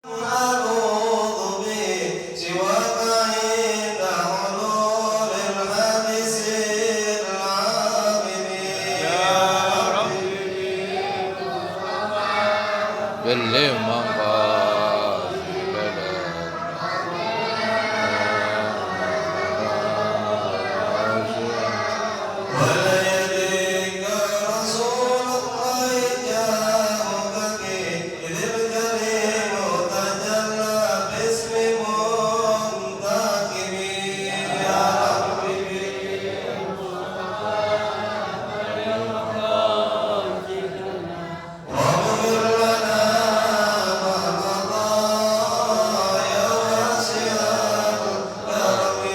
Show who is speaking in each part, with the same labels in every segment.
Speaker 1: أعوذ بسواك عند حلول الحادث العابرين يا
Speaker 2: باللي منقاش
Speaker 1: ولا يديك رسول الله جاءك إذ الجليل تجلى باسم منتقم يا واغفر لنا ما مضى يا واسع الكرم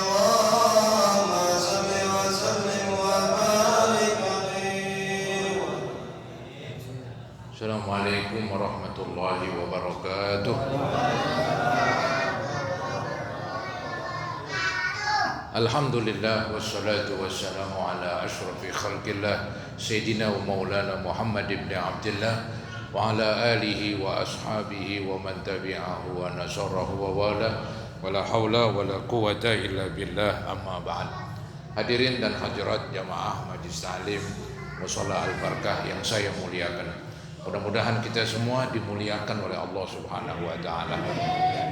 Speaker 1: اللهم صل وسلم وبارك عليه.
Speaker 2: Assalamualaikum warahmatullahi wabarakatuh. Alhamdulillah wassalatu wassalamu ala ashrafi khalqillah Sayyidina wa maulana Muhammad ibn Abdullah wa ala alihi wa ashabihi wa man tabi'ahu wa nasarahu wa wala wa la hawla wa la quwata illa billah amma ba'd. Hadirin dan hadirat jamaah Majlis Ta'lim Mushola Al-Barakah yang saya muliakan. Mudah-mudahan kita semua dimuliakan oleh Allah Subhanahu wa taala.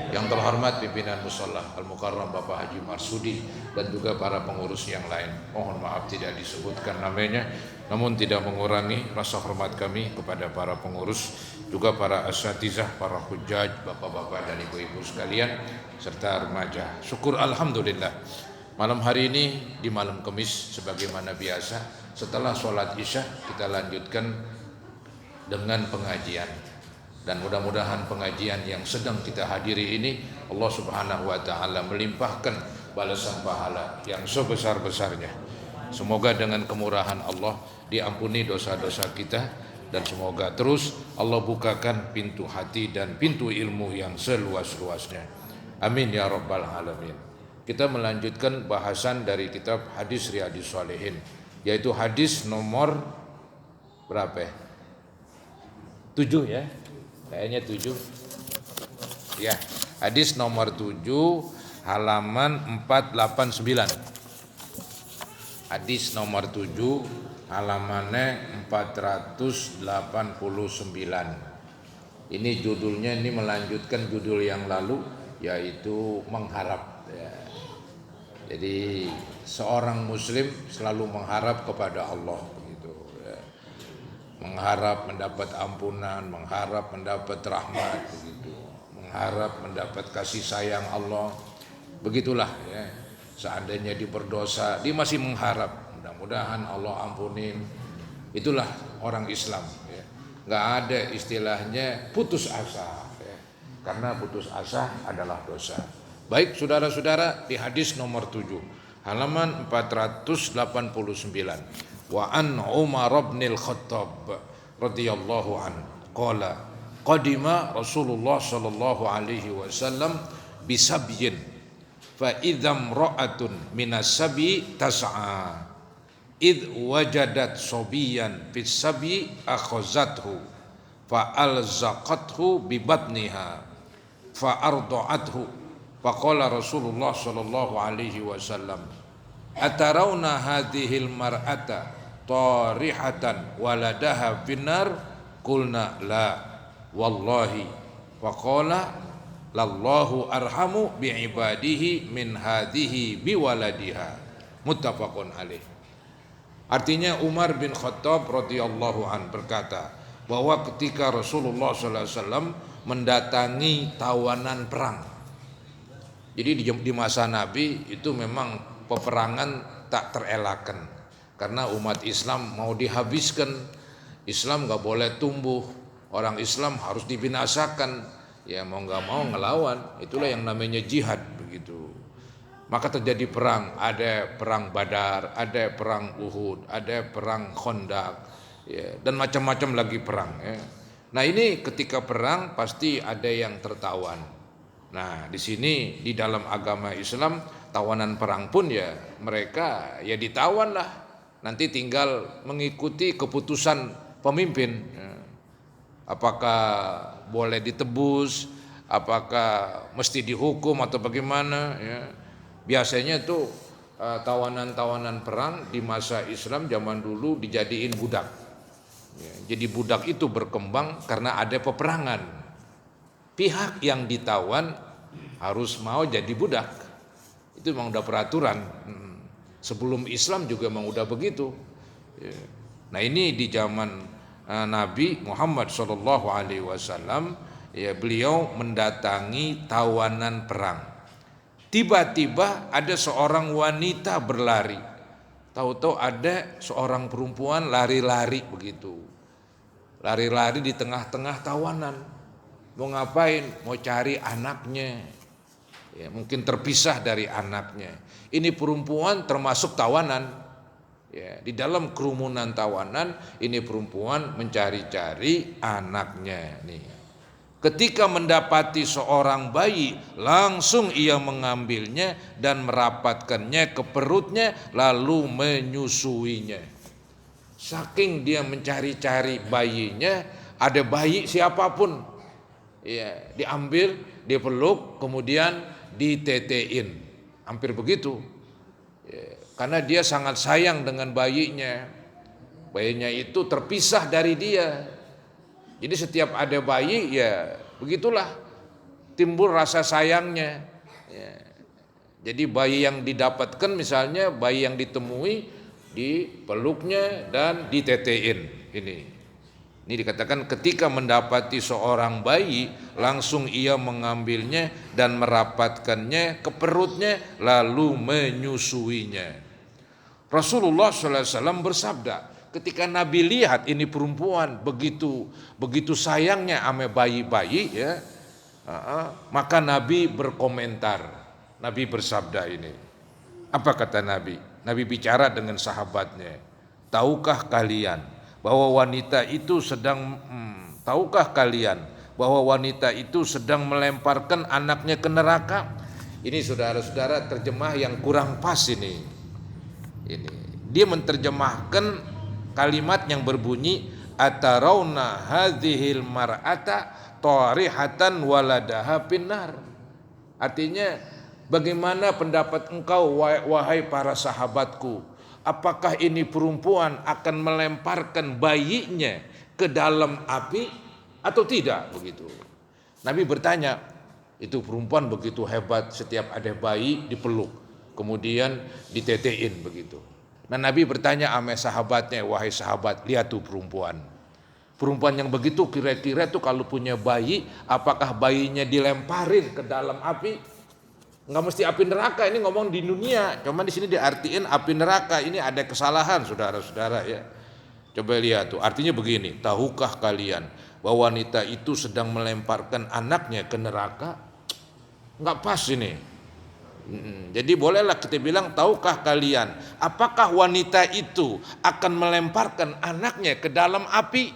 Speaker 2: Yang terhormat pimpinan Mushola Al-Mukarram Bapak Haji Marsudi dan juga para pengurus yang lain. Mohon maaf tidak disebutkan namanya, namun tidak mengurangi rasa hormat kami kepada para pengurus, juga para asatizah, para hujjaj, bapak-bapak dan ibu-ibu sekalian serta remaja. Syukur alhamdulillah. Malam hari ini di malam Kamis sebagaimana biasa, setelah sholat Isya kita lanjutkan dengan pengajian, dan mudah-mudahan pengajian yang sedang kita hadiri ini Allah Subhanahu wa taala melimpahkan balasan pahala yang sebesar-besarnya. Semoga dengan kemurahan Allah diampuni dosa-dosa kita, dan semoga terus Allah bukakan pintu hati dan pintu ilmu yang seluas-luasnya. Amin ya rabbal alamin. Kita melanjutkan bahasan dari kitab Hadis Riyadhis Shalihin, yaitu hadis nomor berapa ya? 7 ya, kayaknya 7 ya, hadis nomor 7 halaman 489. Hadis nomor 7 halamannya 489. Ini judulnya, ini melanjutkan judul yang lalu, yaitu mengharap ya. Jadi seorang muslim selalu mengharap kepada Allah, mengharap mendapat ampunan, mengharap mendapat rahmat, begitu, mengharap mendapat kasih sayang Allah. Begitulah ya. Seandainya dia berdosa, dia masih mengharap mudah-mudahan Allah ampunin. Itulah orang Islam ya. Nggak ada istilahnya putus asa ya. Karena putus asa adalah dosa. Baik saudara-saudara, di hadis nomor 7 halaman 489. Wa an Umar bin Al-Khattab radhiyallahu an qala qadima Rasulullah sallallahu alaihi wasallam bisabyin fa idzam ra'atun minas sabi tas'a id wajadat sabiyan fis sabi akhazathu fa alzaqathu bi batniha fa arda'athu fa qala Rasulullah sallallahu alaihi wasallam atarawna hadhil mar'ata tarihatan waladaha finnar qulna la wallahi faqala lallahu arhamu biibadihi min hadhihi biwaladiha muttafaqun alaih. Artinya Umar bin Khattab radhiyallahu an berkata bahwa ketika Rasulullah sallallahu alaihi wasallam mendatangi tawanan perang. Jadi di masa Nabi itu memang peperangan tak terelakkan karena umat Islam mau dihabiskan. Islam gak boleh tumbuh, orang Islam harus dibinasakan. Ya mau gak mau ngelawan, itulah yang namanya jihad begitu. Maka terjadi perang, ada perang Badar, ada perang Uhud, ada perang Khandaq ya, dan macam-macam lagi perang ya. Nah ini ketika perang pasti ada yang tertawan. Nah di sini di dalam agama Islam tawanan perang pun ya mereka ya ditawan lah. Nanti tinggal mengikuti keputusan pemimpin. Apakah boleh ditebus apakah mesti dihukum atau bagaimana ya. Biasanya tuh tawanan-tawanan perang di masa Islam zaman dulu dijadiin budak ya. Jadi budak itu berkembang karena ada peperangan, pihak yang ditawan harus mau jadi budak. Itu memang udah peraturan. Sebelum Islam juga memang udah begitu ya. Nah ini di zaman Nabi Muhammad SAW ya, beliau mendatangi tawanan perang. Tiba-tiba ada seorang wanita berlari. Tahu-tahu ada seorang perempuan lari-lari begitu. Lari-lari di tengah-tengah tawanan. Mau ngapain? Mau cari anaknya. Ya, mungkin terpisah dari anaknya. Ini perempuan termasuk tawanan. Ya, di dalam kerumunan tawanan ini perempuan mencari-cari anaknya nih. Ketika mendapati seorang bayi, langsung ia mengambilnya dan merapatkannya ke perutnya lalu menyusuinya. Saking dia mencari-cari bayinya, ada bayi siapapun ya, diambil, dipeluk, kemudian ditetein. Hampir begitu ya, karena dia sangat sayang dengan bayinya. Bayinya itu terpisah dari dia. Jadi setiap ada bayi ya begitulah timbul rasa sayangnya ya. Jadi bayi yang didapatkan, misalnya bayi yang ditemui, dipeluknya dan ditetein. Ini dikatakan ketika mendapati seorang bayi, langsung ia mengambilnya dan merapatkannya ke perutnya lalu menyusuinya. Rasulullah SAW bersabda, ketika Nabi lihat ini perempuan begitu sayangnya ame bayi-bayi ya, maka Nabi berkomentar. Nabi bersabda ini. Apa kata Nabi? Nabi bicara dengan sahabatnya. Tahukah kalian bahwa wanita itu sedang melemparkan anaknya ke neraka? Ini saudara-saudara terjemah yang kurang pas ini. Dia menerjemahkan kalimat yang berbunyi atarawna hadhil mar'ata tarihatan waladaha pinnar. Artinya, bagaimana pendapat engkau wahai para sahabatku? Apakah ini perempuan akan melemparkan bayinya ke dalam api atau tidak? Begitu. Nabi bertanya, itu perempuan begitu hebat, setiap ada bayi dipeluk, kemudian ditetein begitu. Nah Nabi bertanya sama sahabatnya, wahai sahabat, lihat tuh perempuan yang begitu kira-kira tuh kalau punya bayi, apakah bayinya dilemparin ke dalam api? Nggak mesti api neraka, ini ngomong di dunia, cuman di sini diartiin api neraka. Ini ada kesalahan saudara-saudara ya. Coba lihat tuh, artinya begini, tahukah kalian bahwa wanita itu sedang melemparkan anaknya ke neraka? Nggak pas ini. Jadi bolehlah kita bilang, tahukah kalian apakah wanita itu akan melemparkan anaknya ke dalam api?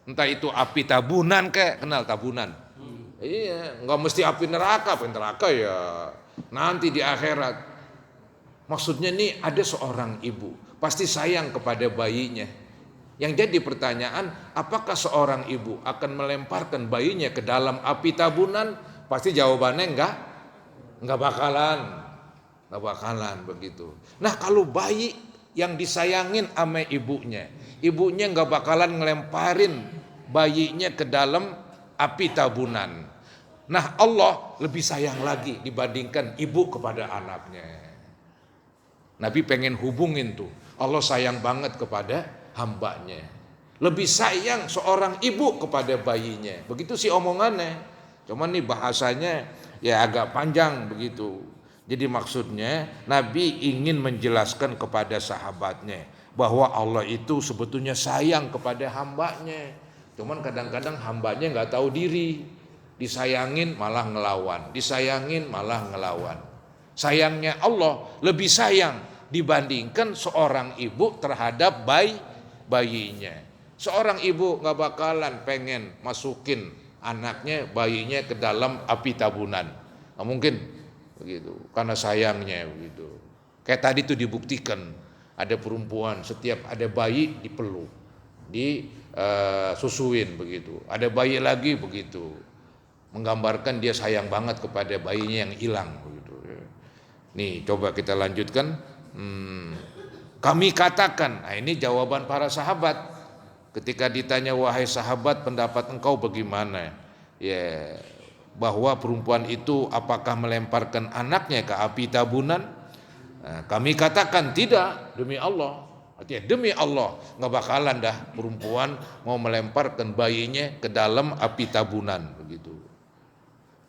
Speaker 2: Entah itu api tabunan kayak, kenal tabunan? Iya, nggak mesti api neraka ya nanti di akhirat. Maksudnya nih, ada seorang ibu pasti sayang kepada bayinya. Yang jadi pertanyaan, apakah seorang ibu akan melemparkan bayinya ke dalam api tabunan? Pasti jawabannya enggak bakalan begitu. Nah kalau bayi yang disayangin sama ibunya enggak bakalan ngelemparin bayinya ke dalam api tabunan. Nah Allah lebih sayang lagi dibandingkan ibu kepada anaknya. Nabi pengen hubungin tuh, Allah sayang banget kepada hambanya. Lebih sayang seorang ibu kepada bayinya. Begitu sih omongannya. Cuman nih bahasanya ya agak panjang begitu. Jadi maksudnya Nabi ingin menjelaskan kepada sahabatnya bahwa Allah itu sebetulnya sayang kepada hambanya. Cuman kadang-kadang hambanya nggak tahu diri, disayangin malah ngelawan, Sayangnya Allah lebih sayang dibandingkan seorang ibu terhadap bayinya. Seorang ibu nggak bakalan pengen masukin anaknya, bayinya ke dalam api tabunan, nggak mungkin begitu, karena sayangnya begitu. Kayak tadi tuh dibuktikan, ada perempuan setiap ada bayi dipeluk, disusuin begitu, ada bayi lagi begitu. menggambarkan dia sayang banget kepada bayinya yang hilang begitu. Nih coba kita lanjutkan. Kami katakan, nah ini jawaban para sahabat ketika ditanya, wahai sahabat, pendapat engkau bagaimana? Ya, bahwa perempuan itu apakah melemparkan anaknya ke api tabunan? Nah, kami katakan tidak, demi Allah. Artinya demi Allah nggak bakalan dah perempuan mau melemparkan bayinya ke dalam api tabunan begitu.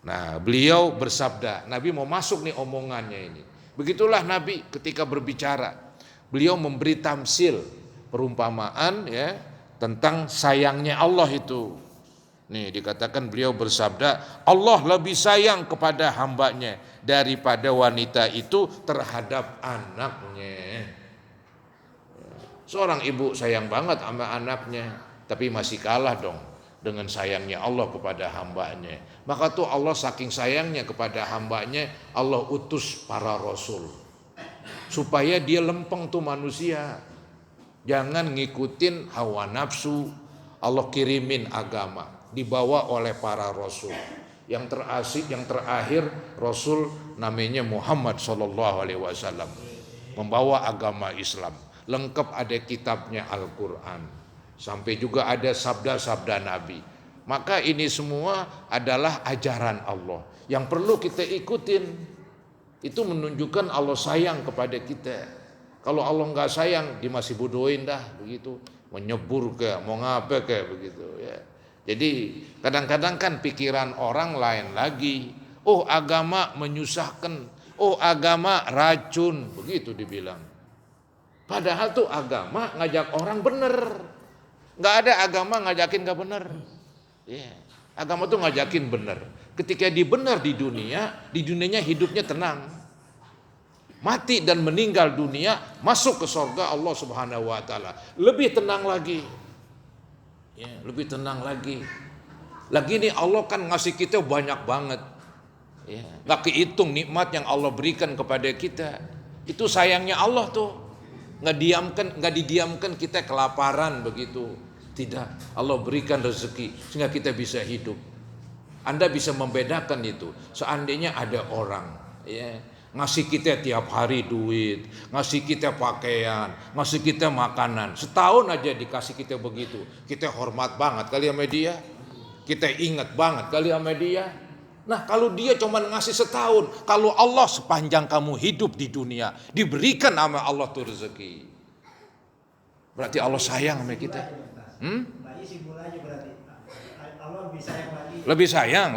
Speaker 2: Nah, beliau bersabda, Nabi mau masuk nih omongannya ini. Begitulah Nabi ketika berbicara. Beliau memberi tamsil, perumpamaan ya tentang sayangnya Allah itu. Nih dikatakan beliau bersabda, Allah lebih sayang kepada hambanya daripada wanita itu terhadap anaknya. Seorang ibu sayang banget sama anaknya, tapi masih kalah dong dengan sayangnya Allah kepada hambanya. Maka tuh Allah saking sayangnya kepada hambanya, Allah utus para rasul supaya dia lempeng tuh manusia, jangan ngikutin hawa nafsu. Allah kirimin agama dibawa oleh para rasul. Yang terakhir rasul namanya Muhammad SAW, membawa agama Islam. Lengkap ada kitabnya Al-Quran, sampai juga ada sabda-sabda Nabi. Maka ini semua adalah ajaran Allah yang perlu kita ikutin. Itu menunjukkan Allah sayang kepada kita. Kalau Allah nggak sayang, dia masih bodohin dah begitu, mau nyebur ke, mau ngapa ke begitu ya. Jadi kadang-kadang kan pikiran orang lain lagi. Oh agama menyusahkan, oh agama racun, begitu dibilang. Padahal tuh agama ngajak orang bener. Nggak ada agama ngajakin nggak bener. Ya, agama tuh ngajakin bener. Ketika dibenar di dunianya hidupnya tenang. Mati dan meninggal dunia, masuk ke surga Allah Subhanahu wa taala. Lebih tenang lagi. Ya, lebih tenang lagi. Lagi nih Allah kan ngasih kita banyak banget. Ya, enggak kehitung nikmat yang Allah berikan kepada kita. Itu sayangnya Allah tuh. Enggak didiamkan kita kelaparan begitu. Tidak, Allah berikan rezeki sehingga kita bisa hidup. Anda bisa membedakan itu. Seandainya ada orang ya, ngasih kita tiap hari duit, ngasih kita pakaian, ngasih kita makanan, setahun aja dikasih kita begitu, kita hormat banget kali sama dia, kita ingat banget kali sama dia. Nah kalau dia cuma ngasih setahun, kalau Allah sepanjang kamu hidup di dunia diberikan sama Allah tuh rezeki, berarti Allah sayang sama kita. Lebih sayang,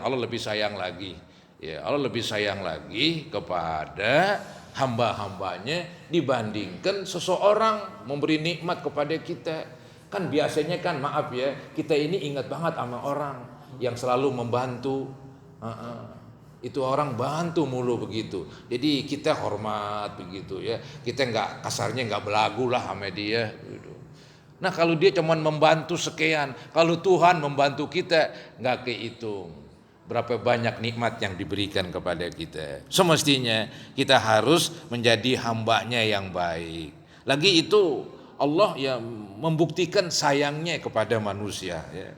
Speaker 2: Allah lebih sayang lagi. Ya, Allah lebih sayang lagi kepada hamba-hambanya dibandingkan seseorang memberi nikmat kepada kita. Kan biasanya kan maaf ya, kita ini ingat banget sama orang yang selalu membantu. Itu orang bantu mulu begitu. Jadi kita hormat begitu ya. Kita nggak kasarnya nggak belagu lah sama dia. Gitu. Nah kalau dia cuma membantu sekian, kalau Tuhan membantu kita nggak kehitung berapa banyak nikmat yang diberikan kepada kita. Semestinya kita harus menjadi hambanya yang baik. Lagi itu Allah ya membuktikan sayangnya kepada manusia. Ya.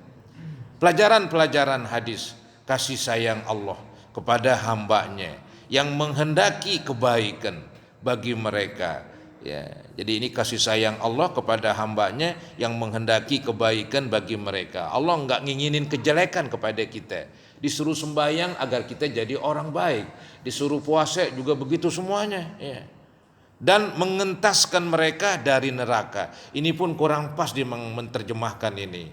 Speaker 2: Pelajaran-pelajaran hadis kasih sayang Allah kepada hambanya yang menghendaki kebaikan bagi mereka. Ya, jadi ini kasih sayang Allah kepada hambanya yang menghendaki kebaikan bagi mereka. Allah enggak nginginin kejelekan kepada kita. Disuruh sembahyang agar kita jadi orang baik. Disuruh puasa juga begitu semuanya. Ya. Dan mengentaskan mereka dari neraka. Ini pun kurang pas dia menerjemahkan ini.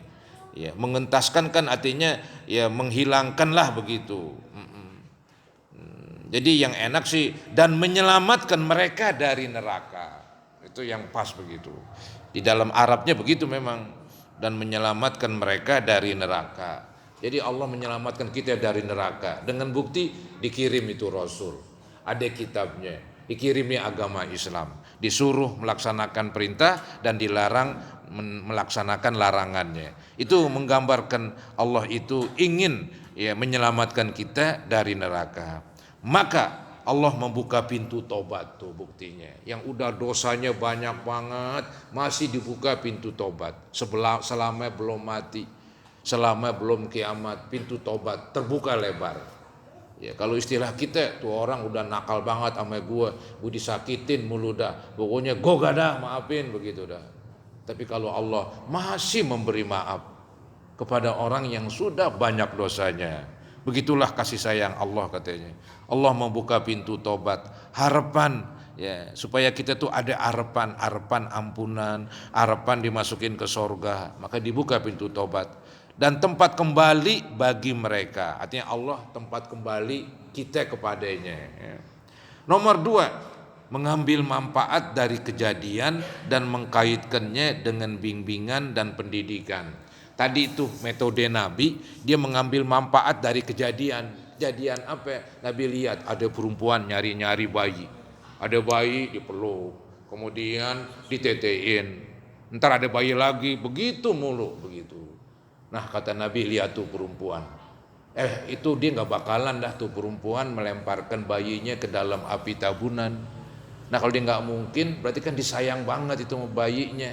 Speaker 2: Ya, mengentaskan kan artinya ya menghilangkanlah begitu. Jadi yang enak sih dan menyelamatkan mereka dari neraka. Itu yang pas begitu. Di dalam Arabnya begitu memang, dan menyelamatkan mereka dari neraka. Jadi Allah menyelamatkan kita dari neraka dengan bukti dikirim itu Rasul. Ada kitabnya, dikirimi agama Islam, disuruh melaksanakan perintah dan dilarang melaksanakan larangannya. Itu menggambarkan Allah itu ingin ya menyelamatkan kita dari neraka. Maka Allah membuka pintu tobat tuh buktinya. Yang udah dosanya banyak banget masih dibuka pintu tobat selama belum mati. selama belum kiamat, pintu tobat terbuka lebar. Ya, kalau istilah kita tuh orang udah nakal banget sama gue disakitin mulu dah, pokoknya gue gak dah maafin begitu dah. Tapi kalau Allah masih memberi maaf kepada orang yang sudah banyak dosanya, begitulah kasih sayang Allah katanya. Allah membuka pintu tobat, harapan ya, supaya kita tuh ada harapan ampunan, harapan dimasukin ke sorga, maka dibuka pintu tobat. Dan tempat kembali bagi mereka, artinya Allah tempat kembali kita kepadanya. Nomor 2, mengambil manfaat dari kejadian dan mengkaitkannya dengan bimbingan dan pendidikan. Tadi itu metode Nabi, dia mengambil manfaat dari kejadian. Kejadian apa? Nabi lihat ada perempuan nyari-nyari bayi, ada bayi dipeluk, kemudian ditetein, ntar ada bayi lagi, begitu mulu begitu. Nah kata Nabi, lihat tuh perempuan, itu dia gak bakalan dah tuh perempuan melemparkan bayinya ke dalam api tabunan. Nah kalau dia gak mungkin, berarti kan disayang banget itu sama bayinya.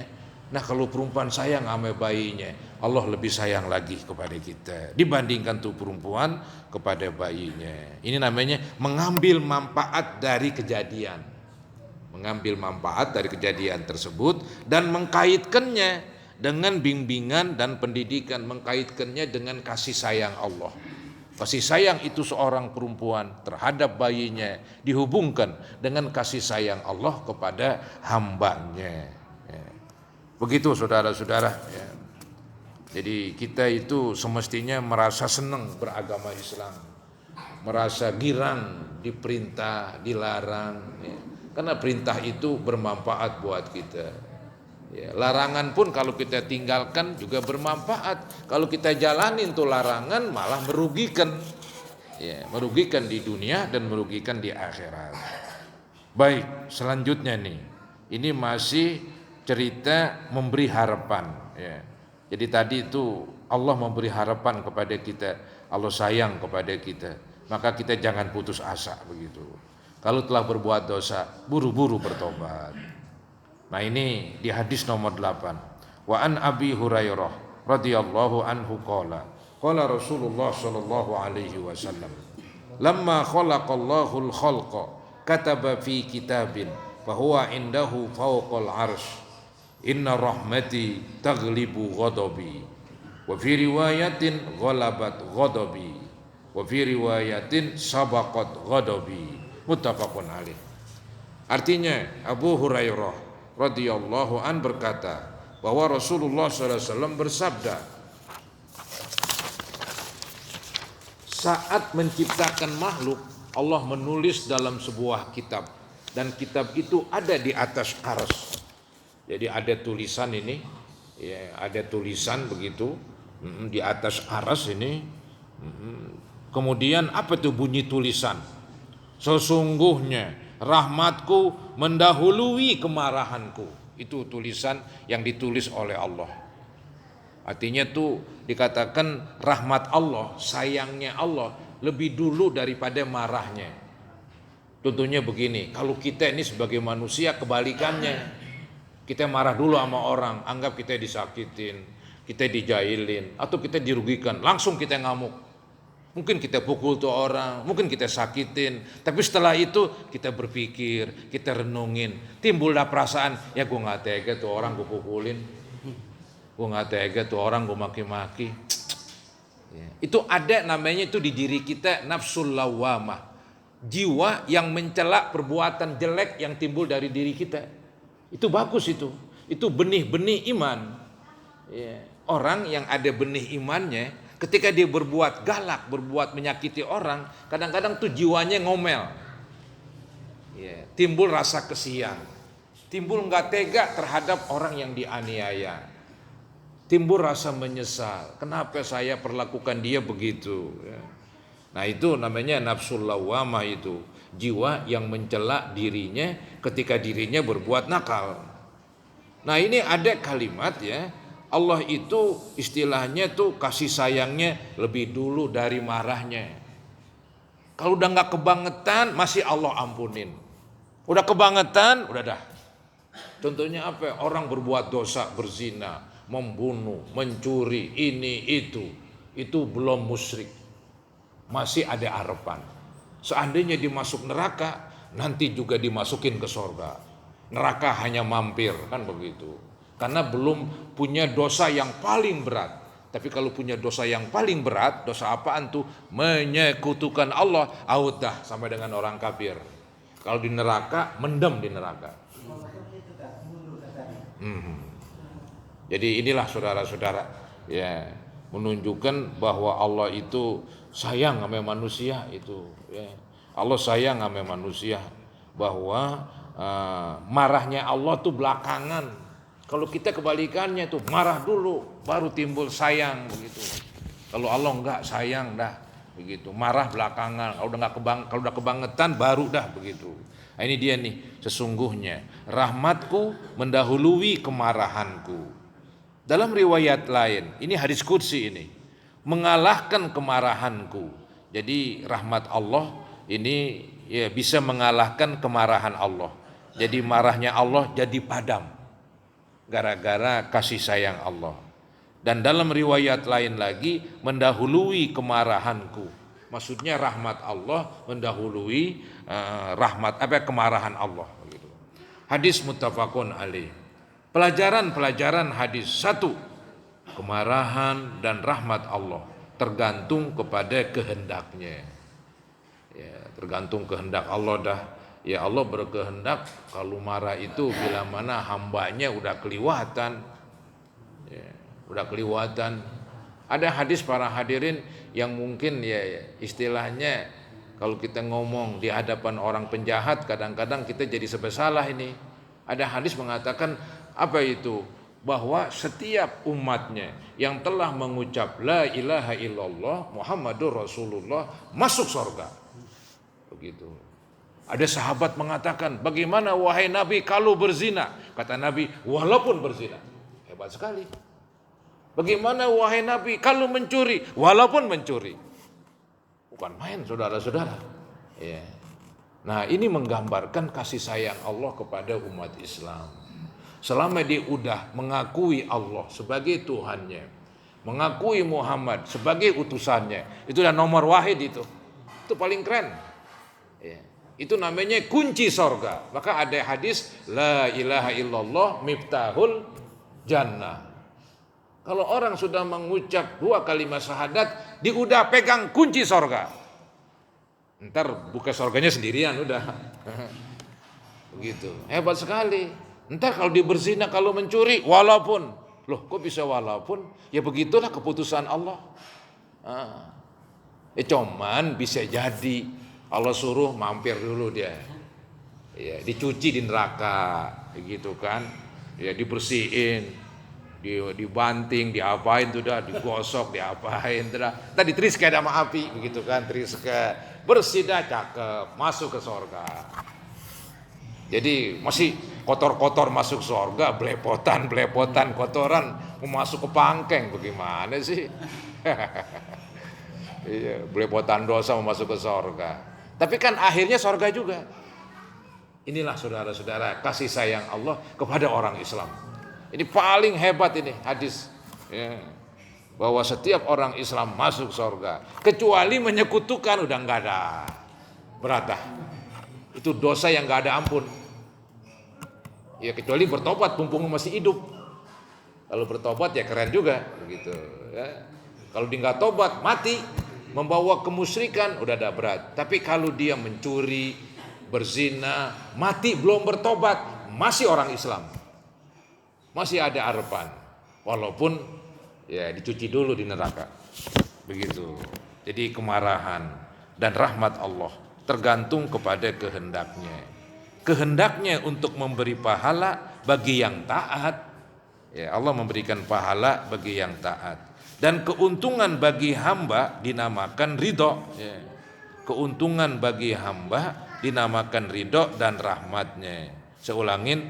Speaker 2: Nah kalau perempuan sayang sama bayinya, Allah lebih sayang lagi kepada kita dibandingkan tuh perempuan kepada bayinya. Ini namanya mengambil manfaat dari kejadian, mengambil manfaat dari kejadian tersebut dan mengkaitkannya dengan bimbingan dan pendidikan, mengkaitkannya dengan kasih sayang Allah. Kasih sayang itu seorang perempuan terhadap bayinya dihubungkan dengan kasih sayang Allah kepada hambanya. Begitu saudara-saudara ya. Jadi kita itu semestinya merasa senang beragama Islam, merasa girang diperintah, dilarang ya. Karena perintah itu bermanfaat buat kita. Ya, larangan pun kalau kita tinggalkan juga bermanfaat. Kalau kita jalanin tuh larangan malah merugikan. Ya, merugikan di dunia dan merugikan di akhirat. Baik, selanjutnya nih. Ini masih cerita memberi harapan ya. Jadi tadi itu Allah memberi harapan kepada kita, Allah sayang kepada kita. Maka kita jangan putus asa begitu. Kalau telah berbuat dosa, buru-buru bertobat. Nah ini di hadis nomor 8. Wa an Abi Hurairah radhiyallahu anhu qala Rasulullah sallallahu alaihi wasallam, lamma khalaqallahu al-khalqa kataba fi kitabin fahuwa indahu fawqal arsh, inna rahmati taghlibu ghadabi, wa fi riwayatin ghalabat ghadabi, wa fi riwayatin sabaqat ghadabi, muttafaqun alaih. Artinya Abu Hurairah radhiyallahu an berkata bahwa Rasulullah SAW bersabda, saat menciptakan makhluk Allah menulis dalam sebuah kitab, dan kitab itu ada di atas arsy. Jadi ada tulisan ini ya, ada tulisan begitu di atas arsy ini. Kemudian apa tuh bunyi tulisan? Sesungguhnya rahmatku mendahului kemarahanku. Itu tulisan yang ditulis oleh Allah. Artinya tuh dikatakan rahmat Allah, sayangnya Allah lebih dulu daripada marahnya. Tentunya begini, kalau kita ini sebagai manusia kebalikannya. Kita marah dulu sama orang, anggap kita disakitin, kita dijailin, atau kita dirugikan, langsung kita ngamuk. Mungkin kita pukul tuh orang, mungkin kita sakitin, tapi setelah itu kita berpikir, kita renungin, timbullah perasaan, ya gue gak tega tuh orang gue pukulin, gue gak tega tuh orang gue maki-maki. Ya. Itu ada namanya itu di diri kita nafsul lawamah, jiwa yang mencela perbuatan jelek yang timbul dari diri kita. Itu bagus itu benih-benih iman. Ya. Orang yang ada benih imannya, ketika dia berbuat galak, berbuat menyakiti orang, kadang-kadang tuh jiwanya ngomel. Ya, timbul rasa kesian, timbul nggak tega terhadap orang yang dianiaya, timbul rasa menyesal. Kenapa saya perlakukan dia begitu? Ya. Nah itu namanya nafsul lawamah, itu jiwa yang mencela dirinya ketika dirinya berbuat nakal. Nah ini ada kalimat ya, Allah itu istilahnya tuh kasih sayangnya lebih dulu dari marahnya. Kalau udah gak kebangetan masih Allah ampunin. Udah kebangetan udah dah. Contohnya apa? Orang berbuat dosa, berzina, membunuh, mencuri, ini itu belum musyrik. Masih ada harapan. Seandainya dimasuk neraka, nanti juga dimasukin ke sorga. Neraka hanya mampir, kan begitu. Karena belum punya dosa yang paling berat. Tapi kalau punya dosa yang paling berat, dosa apaan tuh? Menyekutukan Allah, out dah sama dengan orang kafir. Kalau di neraka, mendem di neraka. Jadi inilah saudara-saudara, ya, menunjukkan bahwa Allah itu sayang sama manusia itu. Ya. Allah sayang sama manusia, bahwa marahnya Allah tuh belakangan. Kalau kita kebalikannya tuh marah dulu, baru timbul sayang begitu. Kalau Allah enggak, sayang dah begitu. Marah belakangan. Kalau udah kebangetan baru dah begitu. Nah, ini dia nih, sesungguhnya rahmatku mendahului kemarahanku. Dalam riwayat lain, ini hadis qudsi ini, mengalahkan kemarahanku. Jadi rahmat Allah ini ya bisa mengalahkan kemarahan Allah. Jadi marahnya Allah jadi padam gara-gara kasih sayang Allah. Dan dalam riwayat lain lagi, mendahului kemarahanku. Maksudnya rahmat Allah mendahului kemarahan Allah begitu. Hadis muttafaqun alaih. Pelajaran hadis 1, kemarahan dan rahmat Allah tergantung kepada kehendaknya. Ya, tergantung kehendak Allah dah. Ya, Allah berkehendak kalau marah itu bila mana hambanya udah keliwatan. Ya, udah keliwatan. Ada hadis para hadirin yang mungkin ya istilahnya kalau kita ngomong di hadapan orang penjahat, kadang-kadang kita jadi serba salah ini. Ada hadis mengatakan apa itu? Bahwa setiap umatnya yang telah mengucap la ilaha illallah Muhammadur Rasulullah masuk surga. Begitu. Ada sahabat mengatakan, bagaimana wahai Nabi kalau berzina? Kata Nabi, walaupun berzina. Hebat sekali. Bagaimana wahai Nabi kalau mencuri? Walaupun mencuri. Bukan main saudara-saudara. Ya. Nah, ini menggambarkan kasih sayang Allah kepada umat Islam. Selama dia udah mengakui Allah sebagai Tuhannya, mengakui Muhammad sebagai utusannya, itu udah nomor wahid itu. Itu paling keren. Ya. Itu namanya kunci sorga. Maka ada hadis la ilaha illallah miftahul jannah. Kalau orang sudah mengucap 2 kalimat syahadat, dia udah pegang kunci sorga. Ntar buka sorganya sendirian udah. Begitu. Hebat sekali. Ntar kalau dia berzina, kalau mencuri, walaupun. Loh, kok bisa walaupun? Ya begitulah keputusan Allah. Cuman bisa jadi Allah suruh mampir dulu dia, ya, dicuci di neraka, begitu kan, ya dibersihin, dibanting, diapain tuh dah, digosok, diapain tuh dah, tadi triske sama api, begitu kan, triske bersih dah, cakep, masuk ke sorga. Jadi masih kotor-kotor masuk sorga, belepotan kotoran, mau masuk ke pangkeng, bagaimana sih? Iya, belepotan dosa mau masuk ke sorga. Tapi kan akhirnya sorga juga. Inilah saudara-saudara kasih sayang Allah kepada orang Islam. Ini paling hebat ini hadis. Ya. Bahwa setiap orang Islam masuk sorga. Kecuali menyekutukan udah nggak ada. Berat dah. Itu dosa yang nggak ada ampun. Ya kecuali bertobat mumpung masih hidup. Kalau bertobat ya keren juga. Begitu. Ya. Kalau dia nggak tobat mati. Membawa kemusyrikan udah ada berat. Tapi kalau dia mencuri, berzina, mati belum bertobat, masih orang Islam. Masih ada harapan. Walaupun ya dicuci dulu di neraka. Begitu. Jadi kemarahan dan rahmat Allah tergantung kepada kehendaknya. Kehendaknya untuk memberi pahala bagi yang taat. Ya, Allah memberikan pahala bagi yang taat. Dan keuntungan bagi hamba dinamakan ridho. Ya. Keuntungan bagi hamba dinamakan ridho dan rahmatnya. Saya ulangin,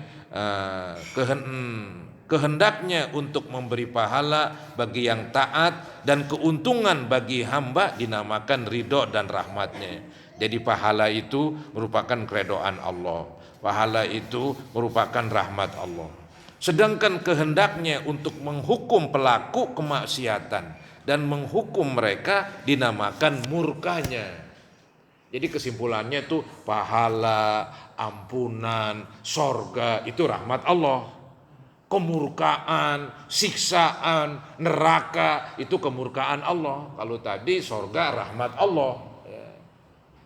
Speaker 2: kehendaknya untuk memberi pahala bagi yang taat dan keuntungan bagi hamba dinamakan ridho dan rahmatnya. Jadi pahala itu merupakan keredoan Allah. Pahala itu merupakan rahmat Allah. Sedangkan kehendaknya untuk menghukum pelaku kemaksiatan dan menghukum mereka dinamakan murkanya. Jadi kesimpulannya itu pahala, ampunan, sorga itu rahmat Allah. Kemurkaan, siksaan, neraka itu kemurkaan Allah. Kalau tadi sorga rahmat Allah.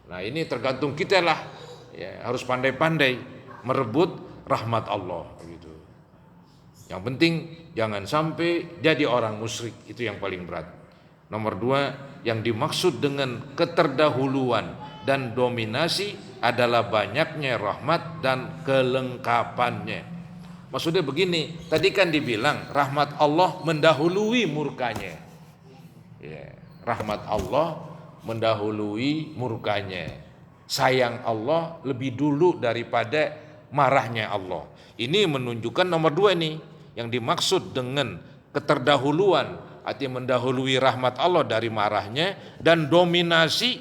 Speaker 2: Nah ini tergantung kita lah. Ya, harus pandai-pandai merebut rahmat Allah. Gitu. Yang penting jangan sampai jadi orang musyrik, itu yang paling berat. Nomor 2, yang dimaksud dengan keterdahuluan dan dominasi adalah banyaknya rahmat dan kelengkapannya. Maksudnya begini, tadi kan dibilang rahmat Allah mendahului murkanya. Ya, rahmat Allah mendahului murkanya. Sayang Allah lebih dulu daripada marahnya Allah. Ini menunjukkan nomor 2 nih, yang dimaksud dengan keterdahuluan, artinya mendahului rahmat Allah dari marahnya, dan dominasi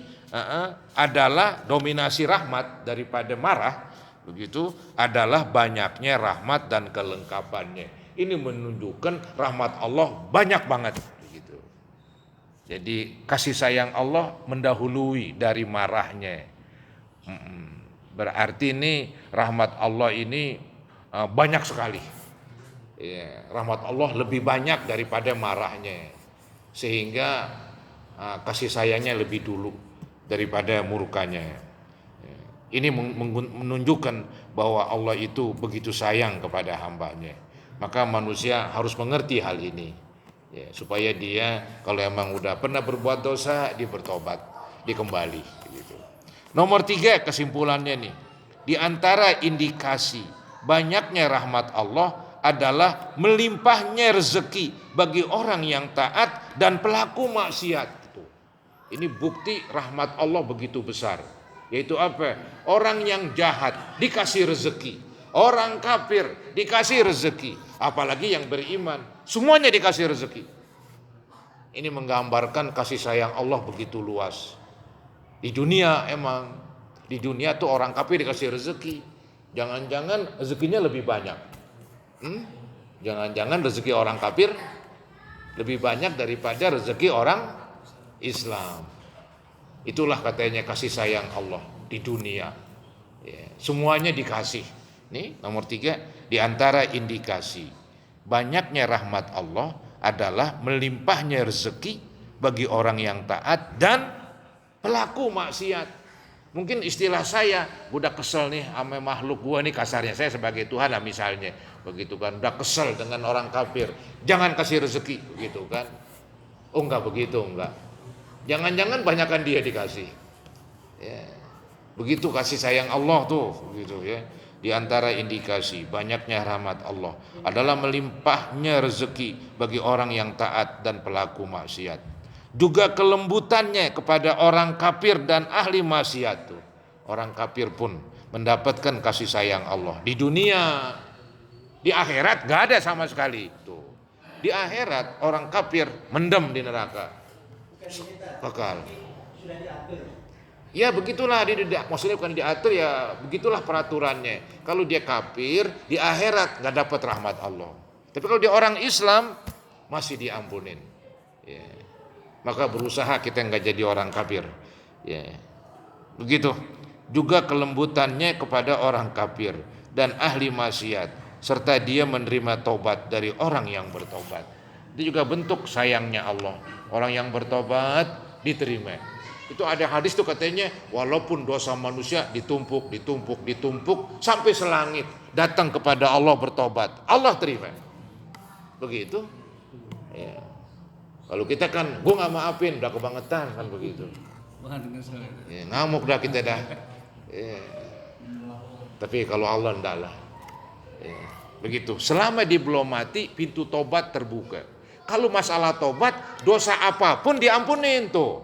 Speaker 2: adalah dominasi rahmat daripada marah. Begitu adalah banyaknya rahmat dan kelengkapannya. Ini menunjukkan rahmat Allah banyak banget. Begitu. Jadi kasih sayang Allah mendahului dari marahnya. Berarti ini rahmat Allah ini banyak sekali. Ya, rahmat Allah lebih banyak daripada marahnya. Sehingga kasih sayangnya lebih dulu daripada murkanya. Ini menunjukkan bahwa Allah itu begitu sayang kepada hambanya. Maka manusia harus mengerti hal ini, ya, supaya dia kalau emang udah pernah berbuat dosa, dia bertobat, dia kembali. Gitu. Nomor 3 kesimpulannya nih, di antara indikasi banyaknya rahmat Allah adalah melimpahnya rezeki bagi orang yang taat dan pelaku maksiat. Ini bukti rahmat Allah begitu besar. Yaitu apa? Orang yang jahat dikasih rezeki, orang kafir dikasih rezeki, apalagi yang beriman semuanya dikasih rezeki. Ini menggambarkan kasih sayang Allah begitu luas. Di dunia emang, di dunia tuh orang kafir dikasih rezeki, jangan-jangan rezekinya lebih banyak. Jangan-jangan rezeki orang kafir lebih banyak daripada rezeki orang Islam. Itulah katanya kasih sayang Allah di dunia. Ya, semuanya dikasih. Nih nomor 3, di antara indikasi banyaknya rahmat Allah adalah melimpahnya rezeki bagi orang yang taat dan pelaku maksiat. Mungkin istilah saya, budak kesel nih sama makhluk gua nih, kasarnya saya sebagai Tuhan lah misalnya, begitu kan, udah kesel dengan orang kafir, jangan kasih rezeki, begitu kan? Oh enggak begitu, enggak. Jangan-jangan banyakkan dia dikasih. Ya. Begitu kasih sayang Allah tuh, begitu ya. Di antara indikasi banyaknya rahmat Allah adalah melimpahnya rezeki bagi orang yang taat dan pelaku maksiat. Juga kelembutannya kepada orang kafir dan ahli maksiat tuh. Orang kafir pun mendapatkan kasih sayang Allah di dunia. Di akhirat gak ada sama sekali tuh. Di akhirat orang kafir mendem di neraka. Bakal. Ya begitulah, maksudnya bukan diatur, ya begitulah peraturannya. Kalau dia kafir di akhirat nggak dapat rahmat Allah. Tapi kalau dia orang Islam masih diampunin. Ya. Maka berusaha kita nggak jadi orang kafir. Ya. Begitu. Juga kelembutannya kepada orang kafir dan ahli maksiat, serta dia menerima taubat dari orang yang bertobat. Itu juga bentuk sayangnya Allah. Orang yang bertobat diterima. Itu ada hadis tuh katanya, walaupun dosa manusia ditumpuk sampai selangit, datang kepada Allah bertobat, Allah terima. Begitu. Ya. Kalau kita kan, gue nggak maafin, udah kebangetan kan begitu. Ya, ngamuk dah kita dah. Ya. Tapi kalau Allah enggak lah. Ya. Begitu. Selama dia belum mati, pintu tobat terbuka. Kalau masalah tobat, dosa apapun diampunin tuh.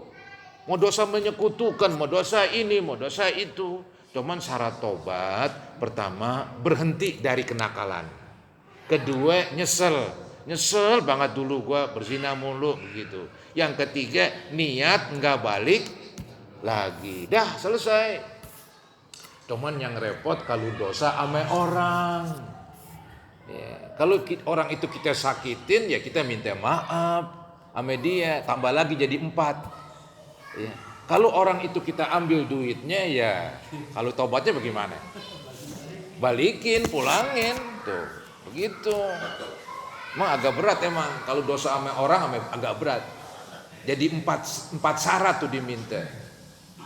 Speaker 2: Mau dosa menyekutukan, mau dosa ini, mau dosa itu. Cuman syarat tobat, pertama berhenti dari kenakalan. Kedua nyesel banget dulu gua berzina mulu begitu. Yang ketiga niat nggak balik lagi. Dah selesai. Cuman yang repot kalau dosa sama orang. Ya, kalau orang itu kita sakitin ya kita minta maaf sama dia, tambah lagi jadi 4. Ya. Kalau orang itu kita ambil duitnya ya, kalau tobatnya bagaimana? Balikin, pulangin, tuh begitu. Emang agak berat emang kalau dosa sama orang agak berat. Jadi 4 syarat tuh diminta.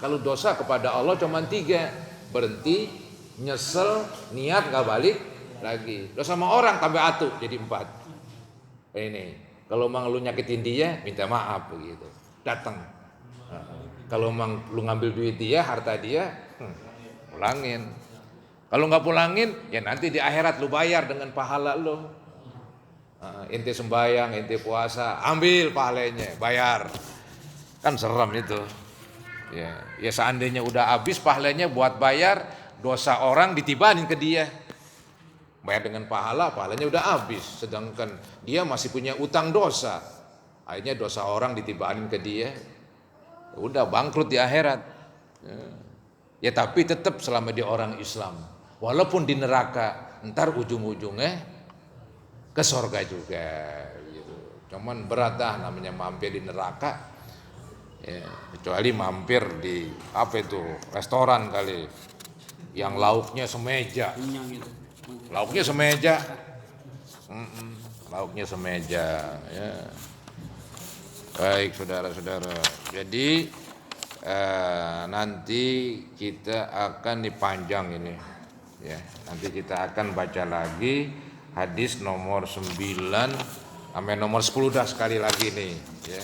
Speaker 2: Kalau dosa kepada Allah cuma 3, berhenti, nyesel, niat nggak balik lagi. Dosa sama orang tambah atuh jadi 4. Ini kalau emang lu nyakitin dia minta maaf begitu, datang. Kalau emang lu ngambil duit dia, harta dia, pulangin. Kalau nggak pulangin ya nanti di akhirat lu bayar dengan pahala lu. Ente sembayang, ente puasa, ambil pahalanya, bayar. Kan serem itu. Ya seandainya udah habis pahalanya buat bayar dosa orang ditibanin ke dia. Bayar dengan pahalanya udah habis, sedangkan dia masih punya utang dosa. Akhirnya dosa orang ditibanin ke dia. Udah bangkrut di akhirat. Ya tapi tetap selama dia orang Islam, walaupun di neraka, ntar ujung-ujungnya ke surga juga gitu. Cuman berat dah namanya mampir di neraka ya, kecuali mampir di apa itu restoran kali yang lauknya semeja, lauknya semeja, lauknya semeja ya. Baik saudara-saudara, jadi nanti kita akan dipanjang ini ya, nanti kita akan baca lagi hadis nomor 9 sampai nomor 10 dah sekali lagi nih ya.